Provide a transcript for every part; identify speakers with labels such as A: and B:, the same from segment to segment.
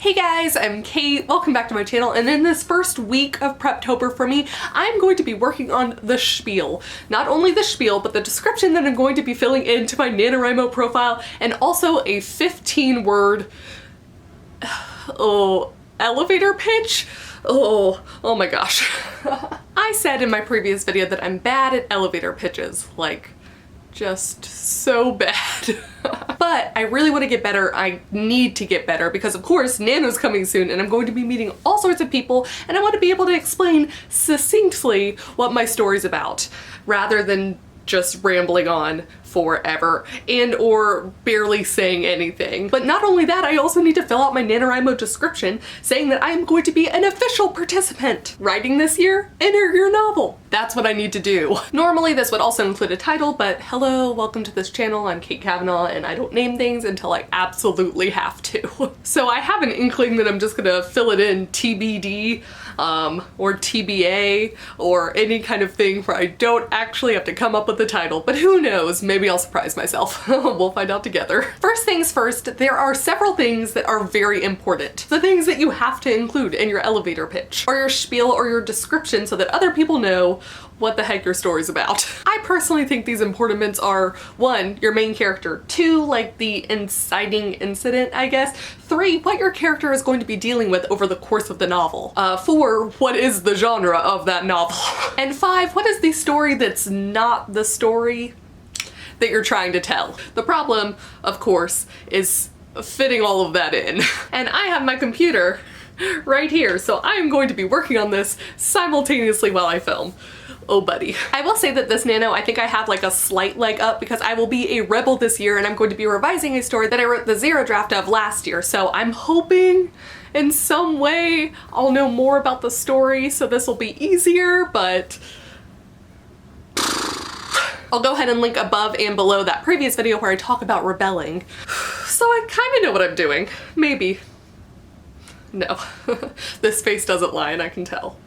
A: Hey guys, I'm Kate. Welcome back to my channel, and in this first week of Preptober for me, I'm going to be working on the spiel. Not only the spiel, but the description that I'm going to be filling into my NaNoWriMo profile, and also a 15-word elevator pitch. Oh my gosh. I said in my previous video that I'm bad at elevator pitches, like just so bad. But I really want to get better. I need to get better because of course NaNo's coming soon and I'm going to be meeting all sorts of people and I want to be able to explain succinctly what my story's about rather than just rambling on forever and or barely saying anything. But not only that, I also need to fill out my NaNoWriMo description saying that I am going to be an official participant writing this year Enter Your Novel. That's what I need to do. Normally this would also include a title, but hello, welcome to this channel. I'm Kate Kavanaugh and I don't name things until I absolutely have to. So I have an inkling that I'm just gonna fill it in TBD or TBA or any kind of thing where I don't actually have to come up with a title, but who knows, maybe I'll surprise myself. We'll find out together. First things first, there are several things that are very important. The things that you have to include in your elevator pitch or your spiel or your description so that other people know what the heck your story's about. I personally think these important bits are 1, your main character, 2, like the inciting incident, I guess, 3, what your character is going to be dealing with over the course of the novel, 4, what is the genre of that novel, and 5, what is the story that's not the story that you're trying to tell. The problem, of course, is fitting all of that in. And I have my computer right here, so I am going to be working on this simultaneously while I film. Oh buddy. I will say that this NaNo, I think I have like a slight leg up because I will be a rebel this year and I'm going to be revising a story that I wrote the 0 draft of last year. So I'm hoping in some way I'll know more about the story so this will be easier, but I'll go ahead and link above and below that previous video where I talk about rebelling. So I kind of know what I'm doing. Maybe. No. This face doesn't lie and I can tell.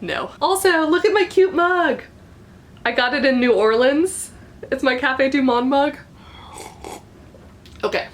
A: No. Also, look at my cute mug. I got it in New Orleans. It's my Cafe du Monde mug. Okay.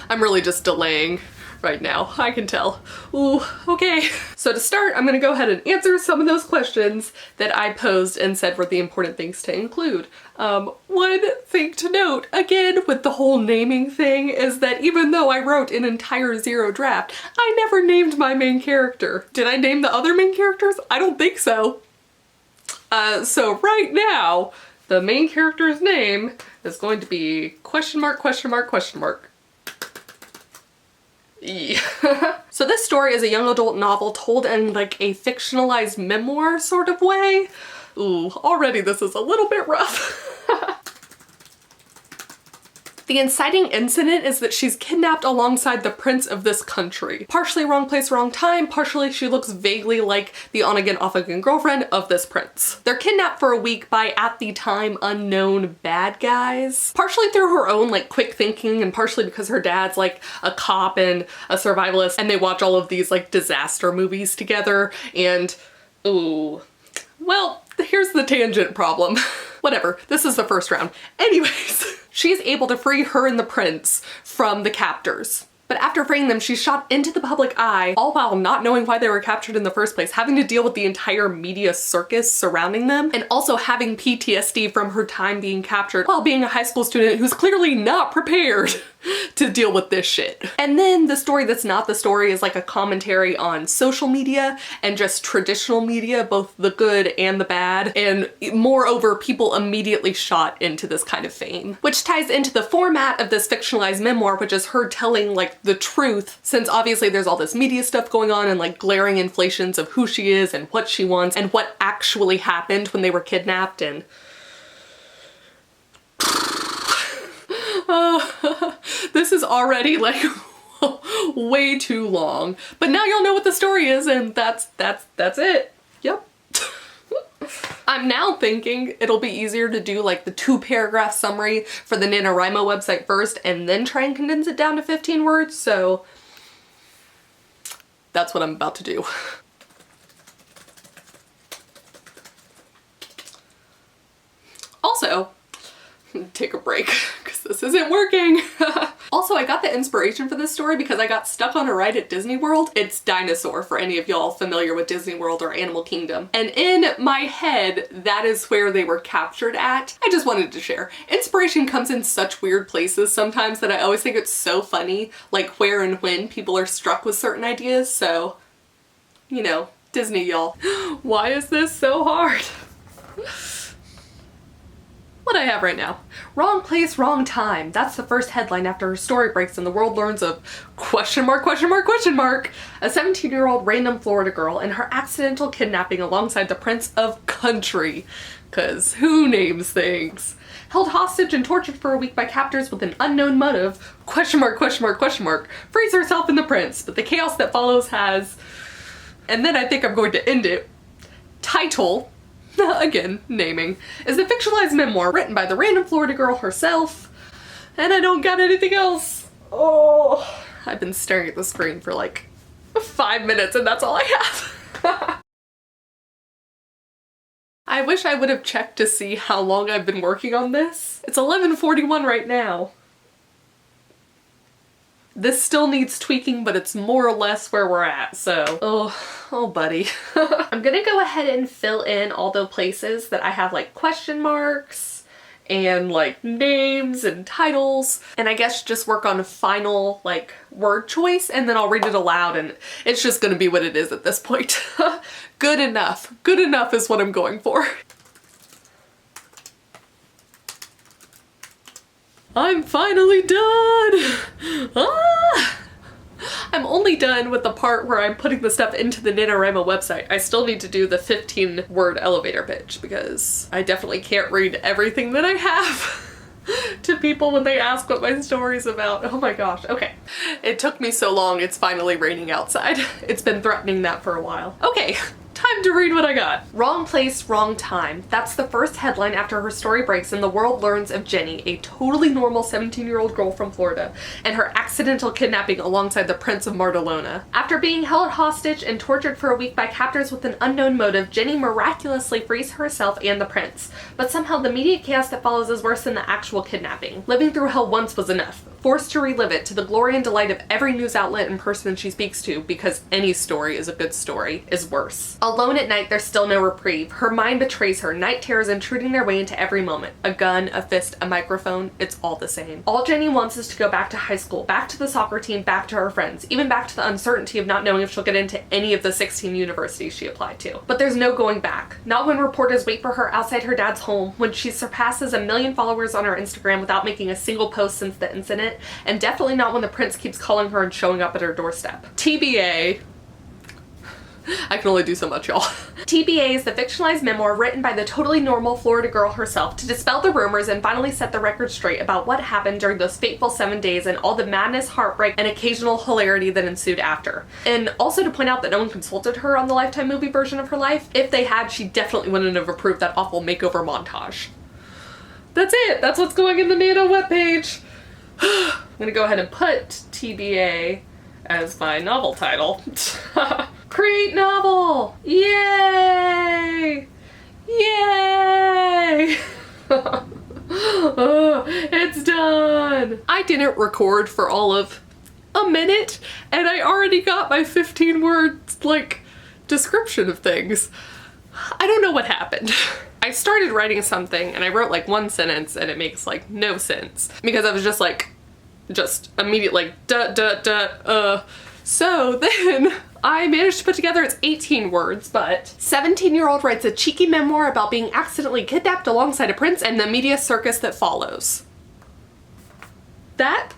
A: I'm really just delaying right now. I can tell. Ooh, okay. So to start, I'm gonna go ahead and answer some of those questions that I posed and said were the important things to include. One thing to note, again, with the whole naming thing, is that even though I wrote an entire 0 draft, I never named my main character. Did I name the other main characters? I don't think so. So right now, the main character's name is going to be question mark, question mark, question mark. Yeah. So this story is a young adult novel told in like a fictionalized memoir sort of way. Ooh, already this is a little bit rough. The inciting incident is that she's kidnapped alongside the prince of this country. Partially wrong place, wrong time, partially she looks vaguely like the on-again, off-again girlfriend of this prince. They're kidnapped for a week by, at the time, unknown bad guys. Partially through her own like quick thinking and partially because her dad's like a cop and a survivalist and they watch all of these like disaster movies together and ooh. Well, here's the tangent problem. Whatever, this is the first round. Anyways. She's able to free her and the prince from the captors. But after freeing them, she's shot into the public eye, all while not knowing why they were captured in the first place, having to deal with the entire media circus surrounding them, and also having PTSD from her time being captured while being a high school student who's clearly not prepared to deal with this shit. And then the story that's not the story is like a commentary on social media and just traditional media, both the good and the bad, and moreover, people immediately shot into this kind of fame. Which ties into the format of this fictionalized memoir, which is her telling like the truth, since obviously there's all this media stuff going on and like glaring inflations of who she is and what she wants and what actually happened when they were kidnapped and this is already like way too long, but now you'll know what the story is and that's it. Yep. I'm now thinking it'll be easier to do like the 2-paragraph summary for the NaNoWriMo website first and then try and condense it down to 15 words, so that's what I'm about to do. Also, take a break because this isn't working. Also, I got the inspiration for this story because I got stuck on a ride at Disney World. It's Dinosaur, for any of y'all familiar with Disney World or Animal Kingdom. And in my head, that is where they were captured at. I just wanted to share. Inspiration comes in such weird places sometimes that I always think it's so funny, like where and when people are struck with certain ideas. So, you know, Disney, y'all. Why is this so hard? What I have right now. Wrong place, wrong time. That's the first headline after her story breaks and the world learns of question mark, question mark, question mark. A 17-year-old random Florida girl and her accidental kidnapping alongside the Prince of Country. Cause who names things? Held hostage and tortured for a week by captors with an unknown motive. Question mark, question mark, question mark. Frees herself in the prince, but the chaos that follows has... And then I think I'm going to end it. Title. Again, naming, is a fictionalized memoir written by the random Florida girl herself, and I don't got anything else. Oh, I've been staring at the screen for like 5 minutes and that's all I have. I wish I would have checked to see how long I've been working on this. It's 11:41 right now. This still needs tweaking, but it's more or less where we're at, so... Oh buddy. I'm gonna go ahead and fill in all the places that I have like question marks and like names and titles, and I guess just work on a final like word choice, and then I'll read it aloud, and it's just gonna be what it is at this point. Good enough. Good enough is what I'm going for. I'm finally done! Ah! I'm only done with the part where I'm putting the stuff into the NaNoWriMo website. I still need to do the 15-word elevator pitch because I definitely can't read everything that I have to people when they ask what my story's about. Oh my gosh, okay. It took me so long, it's finally raining outside. It's been threatening that for a while. Okay. Time to read what I got. Wrong place, wrong time. That's the first headline after her story breaks and the world learns of Jenny, a totally normal 17-year-old girl from Florida, and her accidental kidnapping alongside the Prince of Martelona. After being held hostage and tortured for a week by captors with an unknown motive, Jenny miraculously frees herself and the prince. But somehow the media chaos that follows is worse than the actual kidnapping. Living through hell once was enough. Forced to relive it to the glory and delight of every news outlet and person she speaks to, because any story is a good story, is worse. Alone at night, there's still no reprieve. Her mind betrays her. Night terrors intruding their way into every moment. A gun, a fist, a microphone, it's all the same. All Jenny wants is to go back to high school, back to the soccer team, back to her friends, even back to the uncertainty of not knowing if she'll get into any of the 16 universities she applied to. But there's no going back. Not when reporters wait for her outside her dad's home, when she surpasses 1 million followers on her Instagram without making a single post since the incident, and definitely not when the prince keeps calling her and showing up at her doorstep. TBA. I can only do so much, y'all. TBA is the fictionalized memoir written by the totally normal Florida girl herself to dispel the rumors and finally set the record straight about what happened during those fateful 7 days and all the madness, heartbreak, and occasional hilarity that ensued after. And also to point out that no one consulted her on the Lifetime movie version of her life. If they had, she definitely wouldn't have approved that awful makeover montage. That's it. That's what's going in the NaNo webpage. I'm gonna go ahead and put TBA as my novel title. Create novel! Yay! Yay! Oh, it's done! I didn't record for all of a minute and I already got my 15 words like description of things. I don't know what happened. I started writing something and I wrote like 1 sentence and it makes like no sense because I was just like, immediately like duh duh duh So then I managed to put together, it's 18 words, but 17-year-old writes a cheeky memoir about being accidentally kidnapped alongside a prince and the media circus that follows. That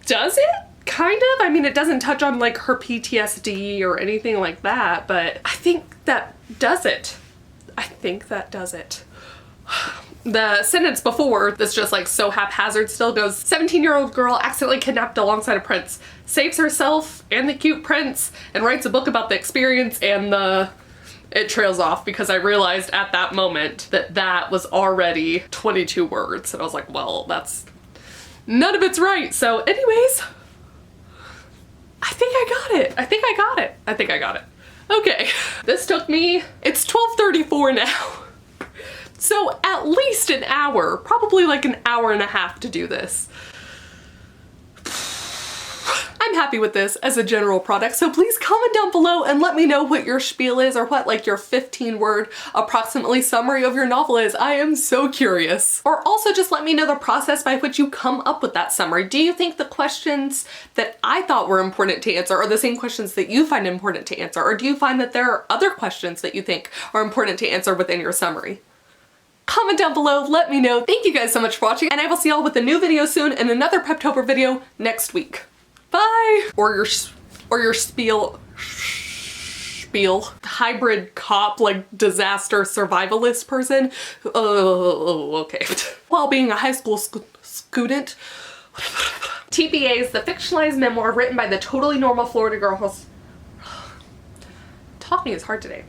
A: does it? Kind of. I mean, it doesn't touch on like her PTSD or anything like that, but I think that does it. I think that does it. The sentence before that's just like so haphazard still goes, 17-year-old girl accidentally kidnapped alongside a prince, saves herself and the cute prince, and writes a book about the experience, and it trails off because I realized at that moment that that was already 22 words. And I was like, well, that's, none of it's right. So anyways, I think I got it. I think I got it. I think I got it. Okay, this took me, it's 12:34 now. So at least an hour, probably like an hour and a half to do this. happy with this as a general product, so please comment down below and let me know what your spiel is, or what like your 15-word approximately summary of your novel is. I am so curious. Or also just let me know the process by which you come up with that summary. Do you think the questions that I thought were important to answer are the same questions that you find important to answer? Or do you find that there are other questions that you think are important to answer within your summary? Comment down below, let me know. Thank you guys so much for watching, and I will see y'all with a new video soon and another Preptober video next week. Bye! Or your spiel, hybrid cop, like disaster survivalist person. Oh, okay. While being a high school student. TPA is the fictionalized memoir written by the totally normal Florida girl who's... Talking is hard today.